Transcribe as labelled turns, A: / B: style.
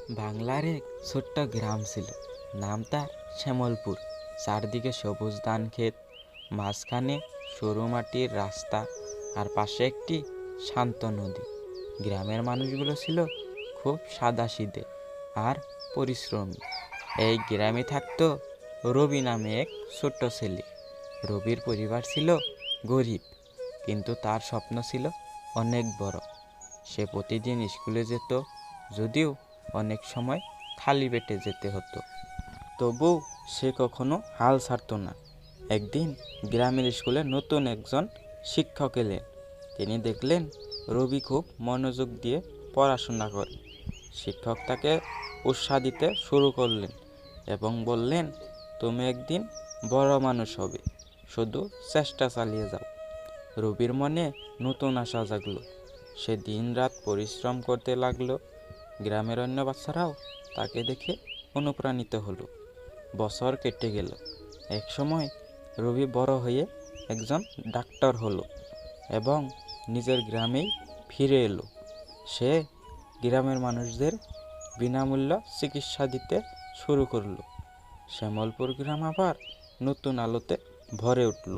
A: বাংলার এক ছোট্ট গ্রাম ছিল, নাম তার শ্যামলপুর। চারদিকে সবুজ ধান ক্ষেত, মাঝখানে সরু মাটির রাস্তা, আর পাশে একটি শান্ত নদী। গ্রামের মানুষগুলো ছিল খুব সাদাসিধে আর পরিশ্রমী। এই গ্রামে থাকতো রবি নামে এক ছোট্ট ছেলে। রবির পরিবার ছিল গরিব, কিন্তু তার স্বপ্ন ছিল অনেক বড়। সে প্রতিদিন স্কুলে যেত, যদিও অনেক সময় খালি পেটে যেতে হতো। তবু সে কখনো হাল ছাড়তো না। একদিন গ্রামের স্কুলে নতুন একজন শিক্ষক এলেন। তিনি দেখলেন রবি খুব মনোযোগ দিয়ে পড়াশোনা করে। শিক্ষক তাকে উৎসাহ দিতে শুরু করলেন এবং বললেন, তুমি একদিন বড় মানুষ হবে, শুধু চেষ্টা চালিয়ে যাও। রবির মনে নতুন আশা জাগলো। সে দিনরাত পরিশ্রম করতে লাগলো। গ্রামের অন্য বাচ্চারাও তাকে দেখে অনুপ্রাণিত হলো। বছর কেটে গেল। এক সময় রবি বড় হয়ে একজন ডাক্তার হলো এবং নিজের গ্রামেই ফিরে এলো। সে গ্রামের মানুষদের বিনামূল্য চিকিৎসা দিতে শুরু করলো। শ্যামলপুর গ্রাম আবার নতুন আলোতে ভরে উঠল।